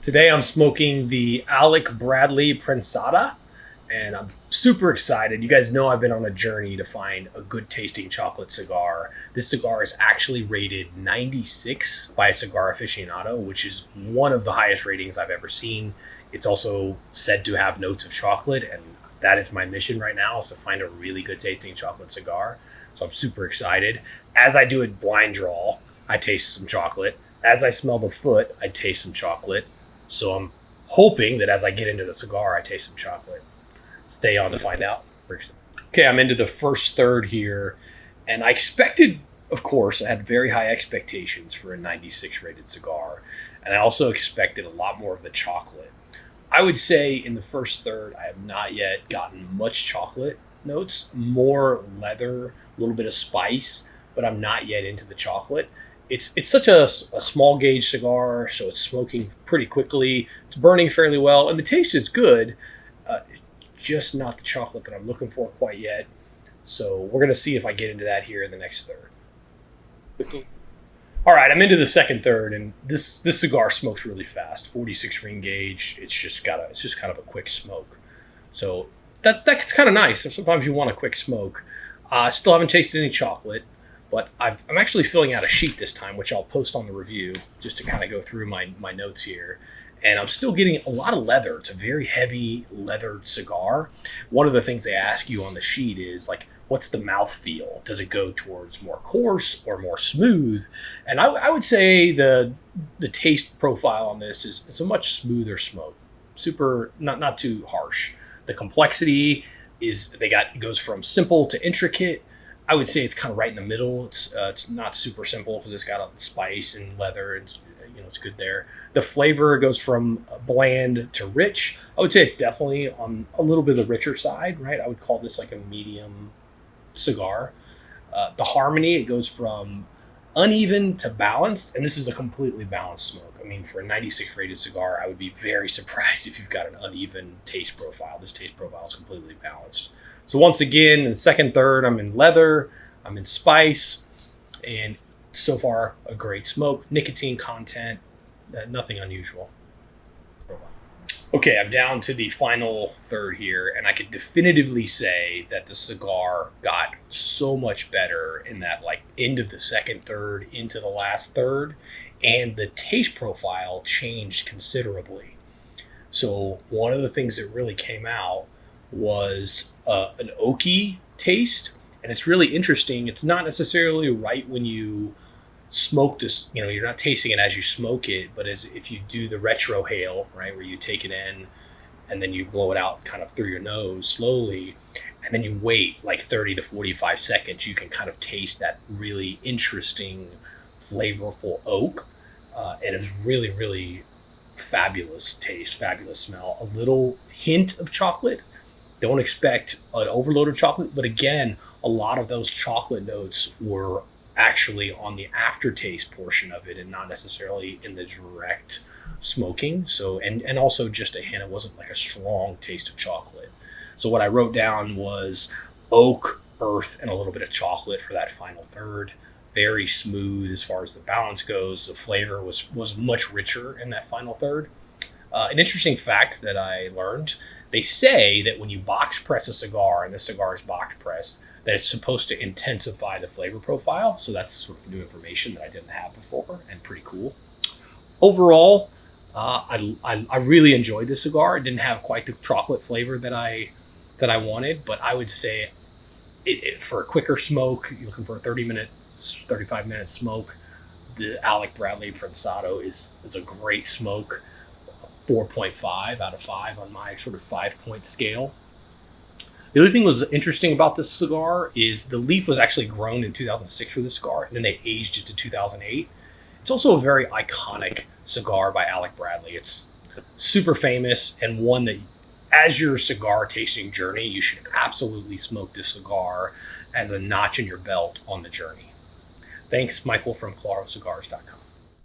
Today I'm smoking the Alec Bradley Prensado, and I'm super excited. You guys know I've been on a journey to find a good tasting chocolate cigar. This cigar is actually rated 96 by a cigar aficionado, which is one of the highest ratings I've ever seen. It's also said to have notes of chocolate, and that is my mission right now, is to find a really good tasting chocolate cigar. So I'm super excited. As I do a blind draw, I taste some chocolate. As I smell the foot, I taste some chocolate. So I'm hoping that as I get into the cigar, I taste some chocolate. Stay on to find out. Okay, I'm into the first third here, and I expected, of course, I had very high expectations for a 96 rated cigar, and I also expected a lot more of the chocolate. I would say in the first third, I have not yet gotten much chocolate notes, more leather, a little bit of spice, but I'm not yet into the chocolate. It's such a small gauge cigar, so it's smoking pretty quickly. It's burning fairly well, and the taste is good. Just not the chocolate that I'm looking for quite yet. So we're going to see if I get into that here in the next third. All right, I'm into the second third, and this cigar smokes really fast. 46 ring gauge. It's just kind of a quick smoke. So that's kind of nice. Sometimes you want a quick smoke. I still haven't tasted any chocolate. But I'm actually filling out a sheet this time, which I'll post on the review just to kind of go through my notes here. And I'm still getting a lot of leather. It's a very heavy leathered cigar. One of the things they ask you on the sheet is, like, what's the mouth feel? Does it go towards more coarse or more smooth? And I would say the taste profile on this is it's a much smoother smoke. Super, not too harsh. The complexity goes from simple to intricate. I would say it's kind of right in the middle. It's not super simple because it's got a spice and leather, and it's good there. The flavor goes from bland to rich. I would say it's definitely on a little bit of the richer side, right? I would call this like a medium cigar. The harmony, it goes from uneven to balanced, and this is a completely balanced smoke. I mean, for a 96 rated cigar, I would be very surprised if you've got an uneven taste profile. This taste profile is completely balanced. So once again, in the second third, I'm in leather, I'm in spice, and so far, a great smoke. Nicotine content, nothing unusual. Okay, I'm down to the final third here, and I could definitively say that the cigar got so much better in that, like, end of the second third into the last third, and the taste profile changed considerably. So one of the things that really came out was an oaky taste, and it's really interesting. It's not necessarily right when you smoke this, you're not tasting it as you smoke it, but as if you do the retrohale, right, where you take it in and then you blow it out kind of through your nose slowly, and then you wait like 30 to 45 seconds, you can kind of taste that really interesting, flavorful oak, and it's really, really fabulous taste, fabulous smell. A little hint of chocolate. Don't expect an overload of chocolate, but again, a lot of those chocolate notes were actually on the aftertaste portion of it and not necessarily in the direct smoking. So, and also just a hint, it wasn't like a strong taste of chocolate. So what I wrote down was oak, earth, and a little bit of chocolate for that final third. Very smooth as far as the balance goes. The flavor was much richer in that final third. An interesting fact that I learned, they say that when you box press a cigar, and the cigar is box pressed, that it's supposed to intensify the flavor profile. So that's sort of new information that I didn't have before, and pretty cool. Overall, I really enjoyed the cigar. It didn't have quite the chocolate flavor that I wanted, but I would say it for a quicker smoke, you're looking for a 35 minute smoke, the Alec Bradley Prensado is a great smoke. 4.5 out of 5 on my sort of 5-point scale. The other thing was interesting about this cigar is the leaf was actually grown in 2006 for this cigar, and then they aged it to 2008. It's also a very iconic cigar by Alec Bradley. It's super famous, and one that, as your cigar tasting journey, you should absolutely smoke this cigar as a notch in your belt on the journey. Thanks, Michael from ClaroCigars.com.